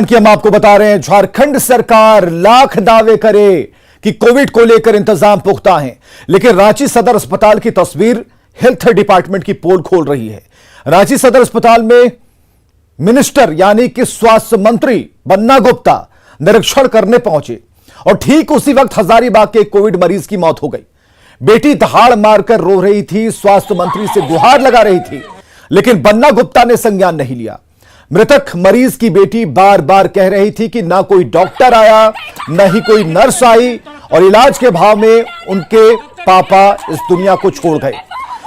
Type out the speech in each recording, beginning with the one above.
कि हम आपको बता रहे हैं, झारखंड सरकार लाख दावे करे कि कोविड को लेकर इंतजाम पुख्ता हैं, लेकिन रांची सदर अस्पताल की तस्वीर हेल्थ डिपार्टमेंट की पोल खोल रही है। रांची सदर अस्पताल में मिनिस्टर यानी कि स्वास्थ्य मंत्री बन्ना गुप्ता निरीक्षण करने पहुंचे और ठीक उसी वक्त हजारीबाग के कोविड मरीज की मौत हो गई। बेटी दहाड़ मारकर रो रही थी, स्वास्थ्य मंत्री से गुहार लगा रही थी, लेकिन बन्ना गुप्ता ने संज्ञान नहीं लिया। मृतक मरीज की बेटी बार बार कह रही थी कि ना कोई डॉक्टर आया, ना ही कोई नर्स आई और इलाज के भाव में उनके पापा इस दुनिया को छोड़ गए।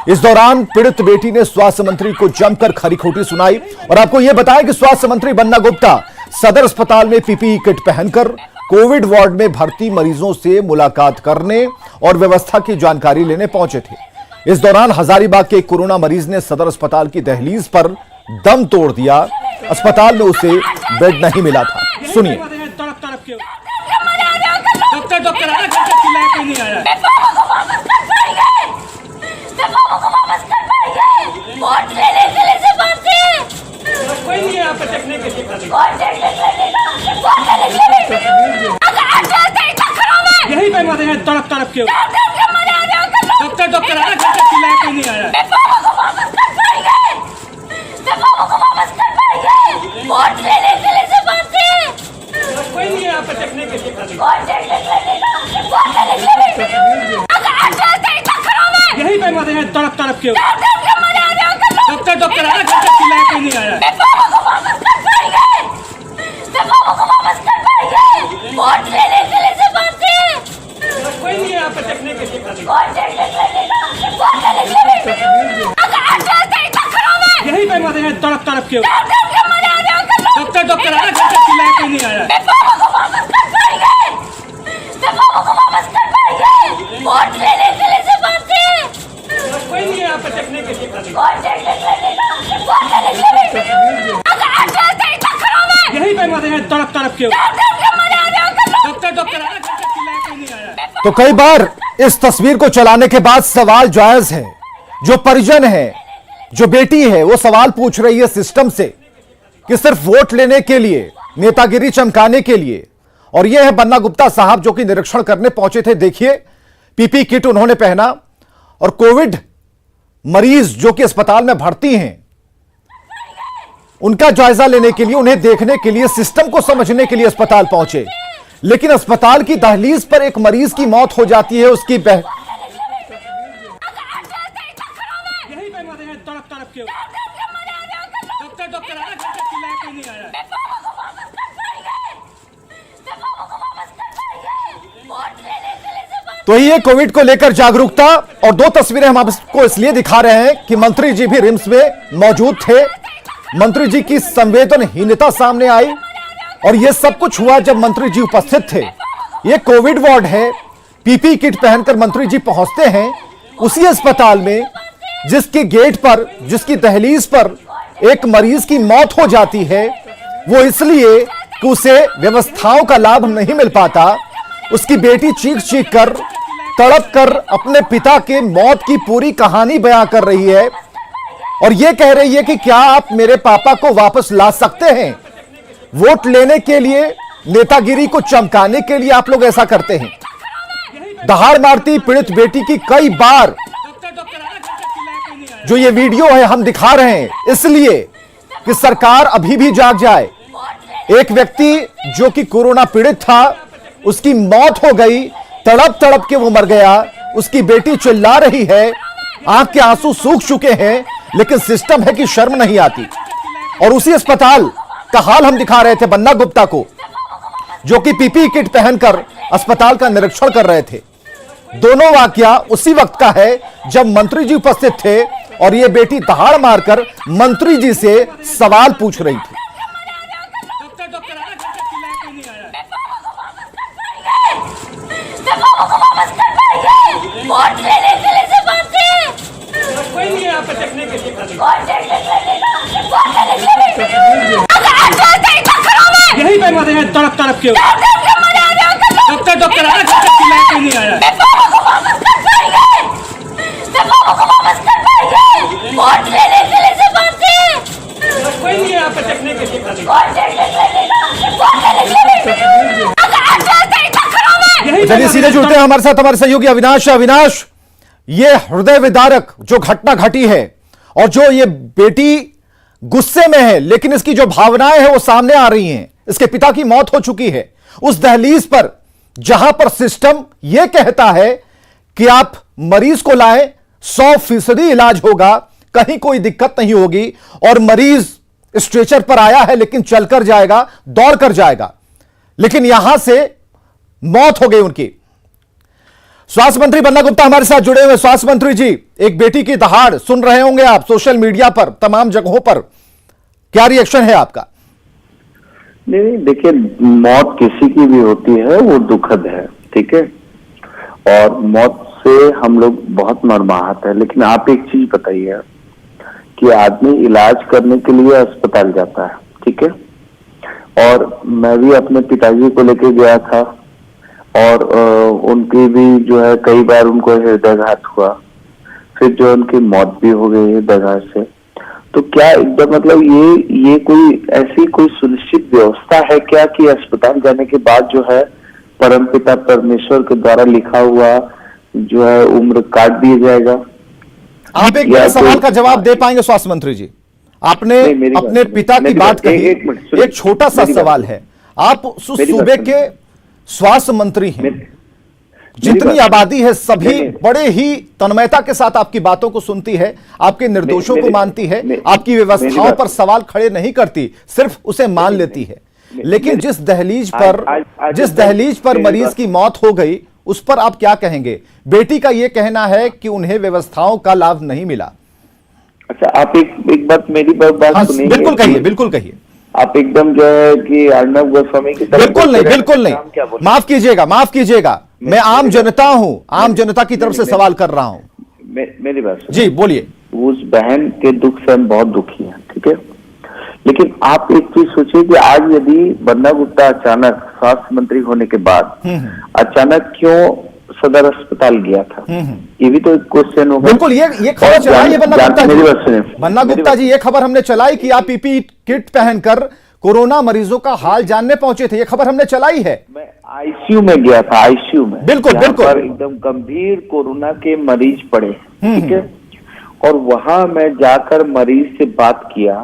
इस दौरान पीड़ित बेटी ने स्वास्थ्य मंत्री को जमकर खरी खोटी सुनाई और आपको यह बताया कि स्वास्थ्य मंत्री बन्ना गुप्ता सदर अस्पताल में पीपीई किट पहनकर कोविड वार्ड में भर्ती मरीजों से मुलाकात करने और व्यवस्था की जानकारी लेने पहुंचे थे। इस दौरान हजारीबाग के कोरोना मरीज ने सदर अस्पताल की दहलीज पर दम तोड़ दिया। अस्पताल में उसे बेड नहीं मिला था। सुनिए। यही पे मरे हैं तड़प तड़प के डॉक्टर डॉक्टर आया घर तक चिल्लाया कोई नहीं आया। कोई नहीं यहाँ पे टेकने के लिए यही पे मरे हैं तड़प तड़प के डॉक्टर डॉक्टर आया घर तक चिल्लाया कोई नहीं आया। कोई नहीं यहाँ पे टेकने के लिए यही पे मरे हैं तड़प तड़प के डॉक्टर डॉक्टर आया घर तक चिल्लाया कोई नहीं आया। कोई नहीं यहाँ पे टेकने के लिए यही पे मरे हैं तड़प तड़प के डॉक्टर डॉक्टर आया घर तक चिल्लाया कोई नहीं आया। तो कई बार इस तस्वीर को चलाने के बाद सवाल जायज है। जो परिजन है, जो बेटी है, वो सवाल पूछ रही है सिस्टम से कि सिर्फ वोट लेने के लिए, नेतागिरी चमकाने के लिए। और यह है बन्ना गुप्ता साहब जो कि निरीक्षण करने पहुंचे थे। देखिए, पीपी किट उन्होंने पहना और कोविड मरीज जो कि अस्पताल में भर्ती हैं उनका जायजा लेने के लिए, उन्हें देखने के लिए, सिस्टम को समझने के लिए अस्पताल पहुंचे। लेकिन अस्पताल की दहलीज पर एक मरीज की मौत हो जाती है। उसकी यही पे मरे हैं तड़प तड़प के डॉक्टर डॉक्टर आया घर तक चिल्लाया कोई नहीं आया। तो ये कोविड को लेकर जागरूकता। और दो तस्वीरें हम आपको इसलिए दिखा रहे हैं कि मंत्री जी भी रिम्स में मौजूद थे। मंत्री जी की संवेदनहीनता सामने आई और यह सब कुछ हुआ जब मंत्री जी उपस्थित थे। यह कोविड वार्ड है। पीपी किट पहनकर मंत्री जी पहुंचते हैं उसी अस्पताल में जिसके गेट पर, जिसकी दहलीज पर एक मरीज की मौत हो जाती है। वो इसलिए कि उसे व्यवस्थाओं का लाभ नहीं मिल पाता। उसकी बेटी चीख चीख कर, तड़प कर अपने पिता के मौत की पूरी कहानी बयां कर रही है और यह कह रही है कि क्या आप मेरे पापा को वापस ला सकते हैं। वोट लेने के लिए, नेतागिरी को चमकाने के लिए आप लोग ऐसा करते हैं। दहाड़ मारती पीड़ित बेटी की कई बार जो ये वीडियो है हम दिखा रहे हैं इसलिए कि सरकार अभी भी जाग जाए। एक व्यक्ति जो कि कोरोना पीड़ित था, उसकी मौत हो गई, तड़प तड़प के वो मर गया। उसकी बेटी चिल्ला रही है, आंख के आंसू सूख चुके हैं, लेकिन सिस्टम है कि शर्म नहीं आती। और उसी अस्पताल का हाल हम दिखा रहे थे बन्ना गुप्ता को, जो कि पीपी किट पहनकर अस्पताल का निरीक्षण कर रहे थे। दोनों वाकया उसी वक्त का है जब मंत्री जी उपस्थित थे और यह बेटी दहाड़ मारकर मंत्री जी से सवाल पूछ रही थी। कोई नहीं यहाँ पे टेकने के लिए यही पे मरे हैं तड़प तड़प के डॉक्टर डॉक्टर आया घर तक चिल्लाया कोई नहीं आया। कोई नहीं यहाँ पे टेकने के लिए चलिए सीधे जुड़ते हैं हमारे साथ हमारे सहयोगी अविनाश। अविनाश, ये हृदय विदारक जो घटना घटी है और जो ये बेटी गुस्से में है, लेकिन इसकी जो भावनाएं हैं वो सामने आ रही हैं। इसके पिता की मौत हो चुकी है। उस दहलीज पर जहां पर सिस्टम यह कहता है कि आप मरीज को लाएं, 100% इलाज होगा, कहीं कोई दिक्कत नहीं होगी, और मरीज स्ट्रेचर पर आया है लेकिन चलकर जाएगा, दौड़ कर जाएगा, लेकिन यहां से मौत हो गई उनकी। स्वास्थ्य मंत्री बन्ना गुप्ता हमारे साथ जुड़े हुए। स्वास्थ्य मंत्री जी, एक बेटी की दहाड़ सुन रहे होंगे आप सोशल मीडिया पर, तमाम जगहों पर, क्या रिएक्शन है आपका? नहीं, देखिए, मौत किसी की भी होती है, वो दुखद है, ठीक है, और मौत से हम लोग बहुत मर्माहत है। लेकिन आप एक चीज बताइए कि आदमी इलाज करने के लिए अस्पताल जाता है, ठीक है, और मैं भी अपने पिताजी को लेके गया था और उनकी भी जो है कई बार उनको हृदयाघात हुआ, फिर जो उनकी मौत भी हो गई हृदयाघात से। तो क्या एकदम मतलब ये कोई ऐसी कोई सुनिश्चित व्यवस्था है क्या कि अस्पताल जाने के बाद जो है परमपिता परमेश्वर के द्वारा लिखा हुआ जो है उम्र काट दिया जाएगा? आप एक मेरे सवाल का जवाब दे पाएंगे स्वास्थ्य मंत्री जी? आपने अपने पिता की बात कही, एक छोटा सा सवाल है। आप सूबे के स्वास्थ्य मंत्री हैं, जितनी आबादी है सभी बड़े ही तन्मयता के साथ आपकी बातों को सुनती है, आपके निर्दोषों को मानती है, आपकी व्यवस्थाओं पर सवाल खड़े नहीं करती, सिर्फ उसे मान लेती है। लेकिन जिस दहलीज पर मरीज की मौत हो गई, उस पर आप क्या कहेंगे? बेटी का यह कहना है कि उन्हें व्यवस्थाओं का लाभ नहीं मिला। अच्छा, आप एक बात मेरी बात सुनिए। बिल्कुल कहिए, बिल्कुल कहिए। आप एकदम जो है कि अर्नब गोस्वामी की तरह बिल्कुल नहीं, माफ कीजिएगा, मैं आम जनता हूं, आम जनता की तरफ से सवाल कर रहा हूं। मेरी बात जी बोलिए। उस बहन के दुख से हम बहुत दुखी हैं, ठीक है, लेकिन आप एक चीज सोचिए कि आज यदि बन्ना गुप्ता अचानक स्वास्थ्य मंत्री होने के बाद अचानक क्यों सदर अस्पताल गया था, ये भी तो एक क्वेश्चन होगा। बिल्कुल, ये खबर चलाई है बन्ना गुप्ता जी। बन्ना गुप्ता जी, ये खबर हमने चलाई कि आप पीपीई किट पहनकर कोरोना मरीजों का हाल जानने पहुंचे थे, ये खबर हमने चलाई है। मैं आईसीयू में गया था, आईसीयू में, बिल्कुल, एकदम गंभीर कोरोना के मरीज पड़े, ठीक है, और वहां मैं जाकर मरीज से बात किया,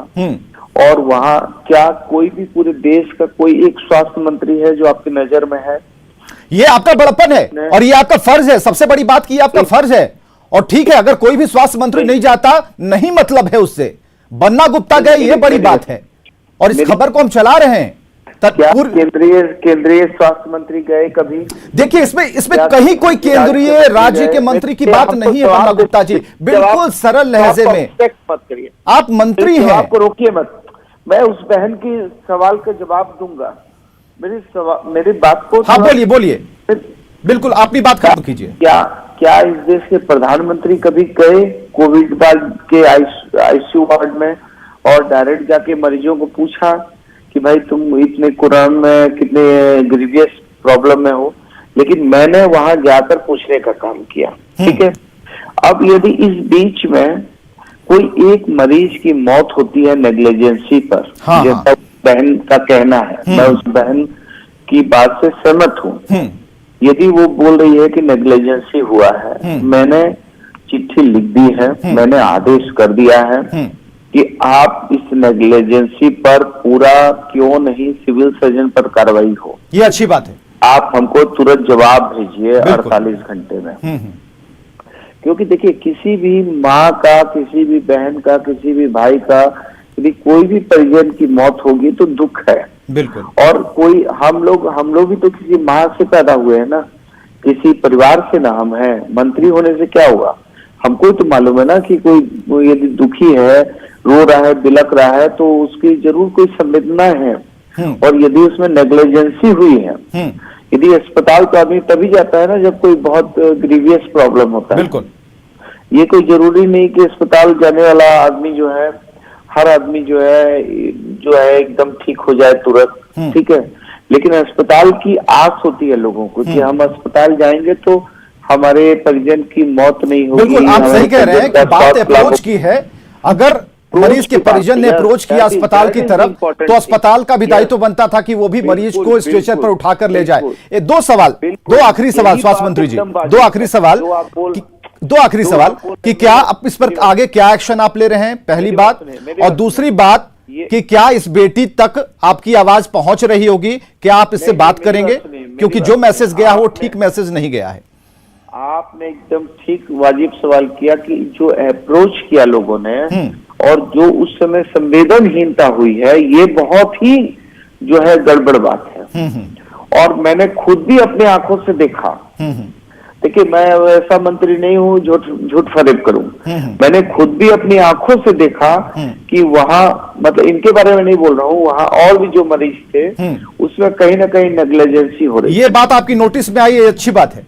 और वहां क्या कोई भी पूरे देश का कोई एक स्वास्थ्य मंत्री है जो आपकी नजर में है? ये आपका बड़प्पन है और ये आपका फर्ज है। सबसे बड़ी बात की आपका फर्ज है, और ठीक है, अगर कोई भी स्वास्थ्य मंत्री नहीं जाता, नहीं मतलब है उससे। बन्ना गुप्ता गए, ये बड़ी बात है, और इस खबर को हम चला रहे हैं। केंद्रीय स्वास्थ्य मंत्री गए कभी? देखिए, इसमें कहीं कोई केंद्रीय राज्य के मंत्री की बात नहीं है बन्ना गुप्ता जी। बिल्कुल सरल लहजे में मत करिए, आप मंत्री हैं, आपको रोकिए मत। मैं उस बहन की सवाल का जवाब दूंगा, मेरी बात को। हाँ बोलिए, बिल्कुल अपनी बात खत्म कीजिए। क्या इस देश के प्रधानमंत्री कभी गए कोविड बाद के आईसीयू वार्ड में और डायरेक्ट जाके मरीजों को पूछा कि भाई तुम इतने कोरोना में कितने ग्रीवियस प्रॉब्लम में हो? लेकिन मैंने वहां जाकर पूछने का काम किया, ठीक है। अब यदि इस बीच में कोई एक मरीज की मौत होती है नेग्लिजेंसी पर, जैसा बहन का कहना है, मैं उस बहन की बात से सहमत हूँ। यदि वो बोल रही है कि नेग्लिजेंसी हुआ है, मैंने चिट्ठी लिख दी है, मैंने आदेश कर दिया है कि आप इस नेग्लिजेंसी पर पूरा क्यों नहीं सिविल सर्जन पर कार्रवाई हो। ये अच्छी बात है। आप हमको तुरंत जवाब भेजिए 48 घंटे में। क्योंकि देखिए, किसी भी माँ का, किसी भी बहन का, किसी भी भाई का, यदि कोई भी परिजन की मौत होगी तो दुख है। बिल्कुल। और कोई हम लोग भी तो किसी माँ से पैदा हुए हैं ना, किसी परिवार से ना हम हैं। मंत्री होने से क्या हुआ? हमको तो मालूम है ना कि कोई यदि दुखी है, रो रहा है, बिलक रहा है, तो उसकी जरूर कोई संवेदना है। और यदि उसमें नेग्लिजेंसी हुई है, यदि अस्पताल तो आदमी तभी जाता है ना जब कोई बहुत ग्रीवियस प्रॉब्लम होता है। बिल्कुल। ये कोई जरूरी नहीं कि अस्पताल जाने वाला आदमी जो है, हर आदमी जो है एकदम ठीक हो जाए तुरंत, ठीक है। लेकिन अस्पताल की आस होती है लोगों को कि हम अस्पताल जाएंगे तो हमारे परिजन की मौत नहीं होगी। बिल्कुल, आप सही कह रहे हैं कि बात अप्रोच की है। अगर मरीज के परिजन ने अप्रोच किया अस्पताल की तरफ, तो अस्पताल का भी दायित्व बनता था कि वो भी मरीज को स्ट्रेचर पर उठाकर ले जाए। ये दो आखिरी सवाल स्वास्थ्य मंत्री जी, दो आखिरी सवाल कि क्या अब इस पर आगे क्या एक्शन आप ले रहे हैं, पहली बात, और दूसरी बात कि क्या इस बेटी तक आपकी आवाज पहुंच रही होगी, क्या आप इससे बात करेंगे, क्योंकि जो मैसेज गया है वो ठीक मैसेज नहीं गया है। आपने एकदम ठीक वाजिब सवाल किया कि जो अप्रोच किया लोगों ने और जो उस समय संवेदनहीनता हुई है, ये बहुत ही जो है गड़बड़ बात है। और मैंने खुद भी अपने आंखों से देखा। देखिए, मैं ऐसा मंत्री नहीं हूँ झूठ फरेब करूं। मैंने खुद भी अपनी आंखों से देखा कि वहाँ, मतलब इनके बारे में नहीं बोल रहा हूँ, वहाँ और भी जो मरीज थे उसमें कहीं ना कहीं नेग्लिजेंसी हो रही है। ये बात आपकी नोटिस में आई, ये अच्छी बात है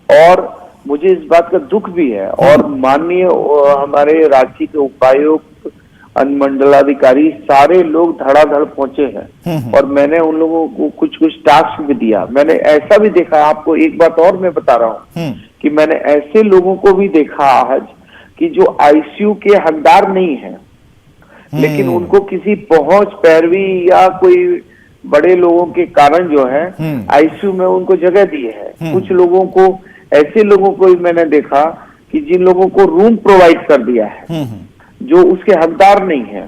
और मुझे इस बात का दुख भी है। और माननीय हमारे रांची के उपायुक्त, अनुमंडलाधिकारी, सारे लोग धड़ाधड़ पहुंचे हैं और मैंने उन लोगों को कुछ टास्क भी दिया। मैंने ऐसा भी देखा, आपको एक बात और मैं बता रहा हूँ कि मैंने ऐसे लोगों को भी देखा आज कि जो आईसीयू के हकदार नहीं है, लेकिन उनको किसी पहुंच, पैरवी या कोई बड़े लोगों के कारण जो है आईसीयू में उनको जगह दी है। कुछ लोगों को, ऐसे लोगों को भी मैंने देखा कि जिन लोगों को रूम प्रोवाइड कर दिया है, जो उसके हकदार नहीं है,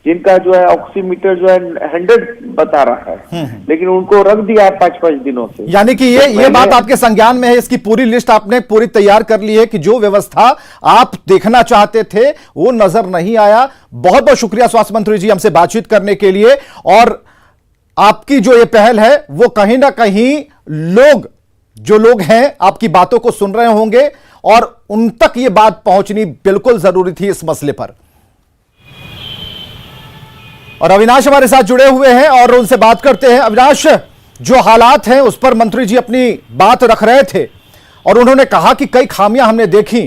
जिनका जो है ऑक्सीमीटर जो है 100 बता रहा है, लेकिन उनको रख दिया है 5-5 दिनों से। यानी कि ये बात आपके संज्ञान में है, इसकी पूरी लिस्ट आपने पूरी तैयार कर ली है कि जो व्यवस्था आप देखना चाहते थे वो नजर नहीं आया। बहुत बहुत शुक्रिया स्वास्थ्य मंत्री जी हमसे बातचीत करने के लिए। और आपकी जो ये पहल है वो कहीं ना कहीं जो लोग हैं आपकी बातों को सुन रहे होंगे और उन तक ये बात पहुंचनी बिल्कुल जरूरी थी इस मसले पर। और अविनाश हमारे साथ जुड़े हुए हैं और उनसे बात करते हैं। अविनाश, जो हालात हैं उस पर मंत्री जी अपनी बात रख रहे थे और उन्होंने कहा कि कई खामियां हमने देखी,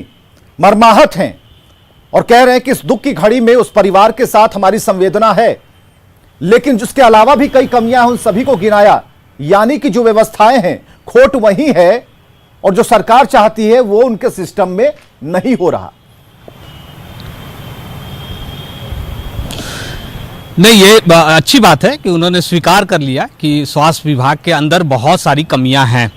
मर्माहत हैं, और कह रहे हैं कि इस दुख की घड़ी में उस परिवार के साथ हमारी संवेदना है, लेकिन जिसके अलावा भी कई कमियां हैं उन सभी को गिनाया। यानी कि जो व्यवस्थाएं हैं खोट वही है और जो सरकार चाहती है वो उनके सिस्टम में नहीं हो रहा। नहीं, ये अच्छी बात है कि उन्होंने स्वीकार कर लिया कि स्वास्थ्य विभाग के अंदर बहुत सारी कमियां हैं।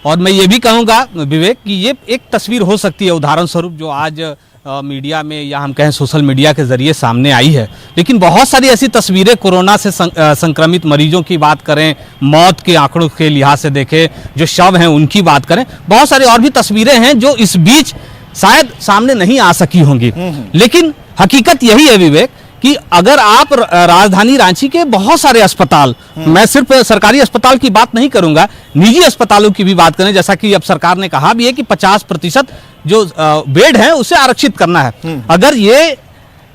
और मैं ये भी कहूँगा विवेक कि ये एक तस्वीर हो सकती है, उदाहरण स्वरूप जो आज मीडिया में या हम कहें सोशल मीडिया के जरिए सामने आई है, लेकिन बहुत सारी ऐसी तस्वीरें कोरोना से संक्रमित मरीजों की बात करें, मौत के आंकड़ों के लिहाज से देखें, जो शव हैं उनकी बात करें, बहुत सारी और भी तस्वीरें हैं जो इस बीच शायद सामने नहीं आ सकी होंगी। लेकिन हकीकत यही है विवेक कि अगर आप राजधानी रांची के बहुत सारे अस्पताल, मैं सिर्फ सरकारी अस्पताल की बात नहीं करूंगा, निजी अस्पतालों की भी बात करें, जैसा कि अब सरकार ने कहा भी है कि 50% जो बेड हैं उसे आरक्षित करना है। अगर ये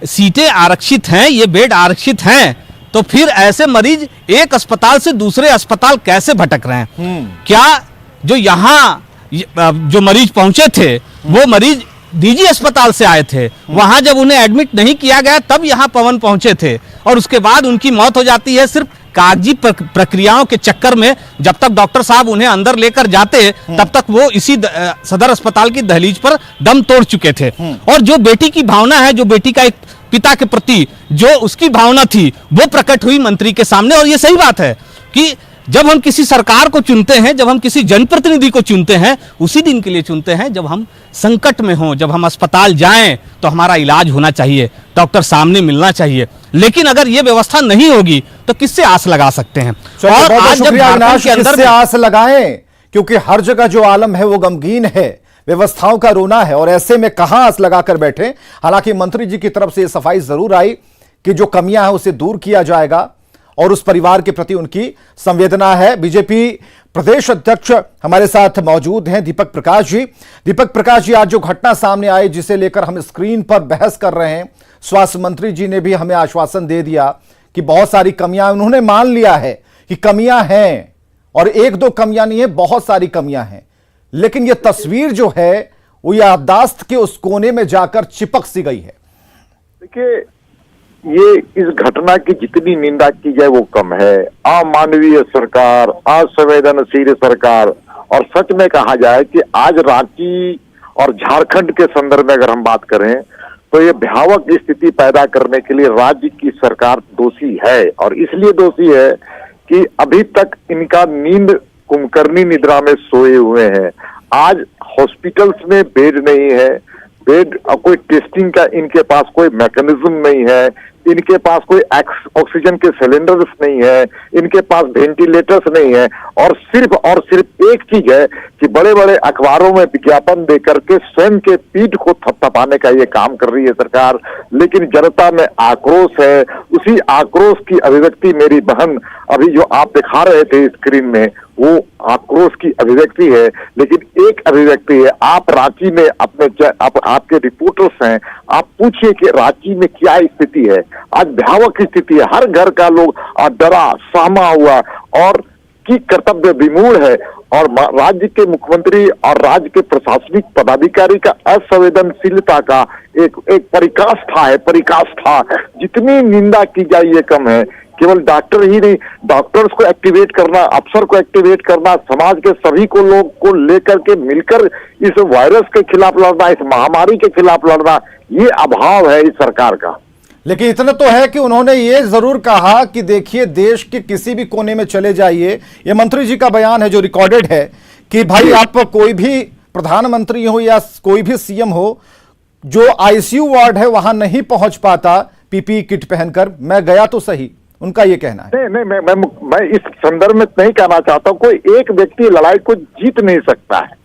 सीटें आरक्षित हैं, ये बेड आरक्षित हैं, तो फिर ऐसे मरीज एक अस्पताल से दूसरे अस्पताल कैसे भटक रहे हैं? क्या जो यहाँ जो मरीज पहुंचे थे वो मरीज निजी अस्पताल से आए थे, वहां जब उन्हें एडमिट नहीं किया गया तब यहां पवन पहुंचे थे और उसके बाद उनकी मौत हो जाती है सिर्फ कागजी प्रक्रियाओं के चक्कर में। जब तक डॉक्टर साहब उन्हें अंदर लेकर जाते तब तक वो इसी सदर अस्पताल की दहलीज पर दम तोड़ चुके थे। और जो बेटी की भावना है, जो बेटी का एक पिता के प्रति जो उसकी भावना थी, वो प्रकट हुई मंत्री के सामने। और ये सही बात है कि जब हम किसी सरकार को चुनते हैं, जब हम किसी जनप्रतिनिधि को चुनते हैं, उसी दिन के लिए चुनते हैं जब हम संकट में हों, जब हम अस्पताल जाएं तो हमारा इलाज होना चाहिए, डॉक्टर सामने मिलना चाहिए। लेकिन अगर ये व्यवस्था नहीं होगी तो किससे आस लगा सकते हैं? और आज जब झारखंड के अंदर आस लगाएं, क्योंकि हर जगह जो आलम है वो गमगीन है, व्यवस्थाओं का रोना है, और ऐसे में कहां आस लगाकर बैठे। हालांकि मंत्री जी की तरफ से यह सफाई जरूर आई कि जो कमियां हैं उसे दूर किया जाएगा और उस परिवार के प्रति उनकी संवेदना है। बीजेपी प्रदेश अध्यक्ष हमारे साथ मौजूद हैं दीपक प्रकाश जी। दीपक प्रकाश जी, आज जो घटना सामने आई जिसे लेकर हम स्क्रीन पर बहस कर रहे हैं, स्वास्थ्य मंत्री जी ने भी हमें आश्वासन दे दिया कि बहुत सारी कमियां, उन्होंने मान लिया है कि कमियां हैं और एक दो कमियां नहीं है, बहुत सारी कमियां हैं। लेकिन यह तस्वीर जो है वो याददाश्त के उस कोने में जाकर चिपक सी गई है। देखिए, ये इस घटना की जितनी निंदा की जाए वो कम है। अमानवीय सरकार, असंवेदनशील सरकार। और सच में कहा जाए कि आज रांची और झारखंड के संदर्भ में अगर हम बात करें तो ये भयावह स्थिति पैदा करने के लिए राज्य की सरकार दोषी है। और इसलिए दोषी है कि अभी तक इनका नींद कुंभकर्णी निद्रा में सोए हुए हैं। आज हॉस्पिटल्स में बेड नहीं है, बेड कोई टेस्टिंग का इनके पास कोई मैकेनिज्म नहीं है, इनके पास कोई ऑक्सीजन के सिलेंडर्स नहीं है, इनके पास वेंटिलेटर्स नहीं है, और सिर्फ एक चीज है कि बड़े बड़े अखबारों में विज्ञापन दे करके स्वयं के पीठ को थपथपाने का ये काम कर रही है सरकार। लेकिन जनता में आक्रोश है, उसी आक्रोश की अभिव्यक्ति मेरी बहन अभी जो आप दिखा रहे थे स्क्रीन में, वो आक्रोश की अभिव्यक्ति है। लेकिन एक अभिव्यक्ति है, आप रांची में आपके रिपोर्टर्स हैं, आप पूछिए कि रांची में क्या स्थिति है। आज भयावह स्थिति है, हर घर का लोग डरा सहमा हुआ और की कर्तव्य विमूढ़ है। और राज्य के मुख्यमंत्री और राज्य के प्रशासनिक पदाधिकारी का असंवेदनशीलता का एक पराकाष्ठा है, पराकाष्ठा। जितनी निंदा की जाए ये कम है। केवल डॉक्टर ही नहीं, डॉक्टर्स को एक्टिवेट करना, अफसर को एक्टिवेट करना, समाज के सभी को लोग को लेकर के मिलकर इस वायरस के खिलाफ लड़ना, इस महामारी के खिलाफ लड़ना, ये अभाव है इस सरकार का। लेकिन इतना तो है कि उन्होंने ये जरूर कहा कि देखिए देश के किसी भी कोने में चले जाइए, ये मंत्री जी का बयान है जो रिकॉर्डेड है कि भाई आप कोई भी प्रधानमंत्री हो या कोई भी सीएम हो, जो आईसीयू वार्ड है वहां नहीं पहुंच पाता पीपीई किट पहनकर, मैं गया तो सही, उनका ये कहना है। नहीं, मैं इस संदर्भ में नहीं कहना चाहता हूं, कोई एक व्यक्ति लड़ाई को जीत नहीं सकता है।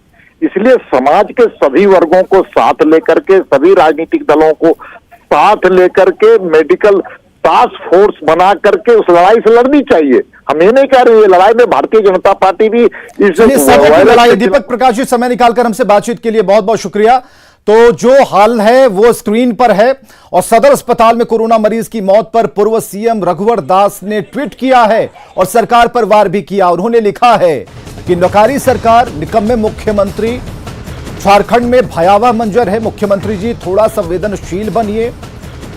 इसलिए समाज के सभी वर्गों को साथ लेकर के, सभी राजनीतिक दलों को साथ लेकर के मेडिकल टास्क फोर्स बना करके उस लड़ाई से लड़नी चाहिए। हम ये नहीं कह रहे, ये लड़ाई में भारतीय जनता पार्टी भी इस लड़ाई। दीपक प्रकाश जी, समय निकालकर हमसे बातचीत के लिए बहुत बहुत शुक्रिया। तो जो हाल है वो स्क्रीन पर है और सदर अस्पताल में कोरोना मरीज की मौत पर पूर्व सीएम रघुवर दास ने ट्वीट किया है और सरकार पर वार भी किया। उन्होंने लिखा है कि नकारी सरकार, निकम्मे मुख्यमंत्री, झारखंड में भयावह मंजर है। मुख्यमंत्री जी थोड़ा संवेदनशील बनिए,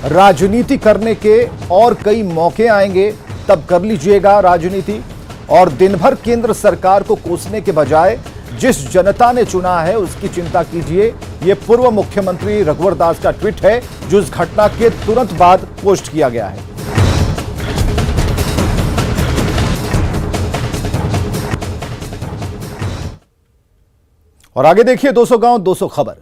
राजनीति करने के और कई मौके आएंगे तब कर लीजिएगा राजनीति, और दिन भर केंद्र सरकार को कोसने के बजाय जिस जनता ने चुना है उसकी चिंता कीजिए। यह पूर्व मुख्यमंत्री रघुवर दास का ट्वीट है जो इस घटना के तुरंत बाद पोस्ट किया गया है। और आगे देखिए 200 गांव 200 खबर।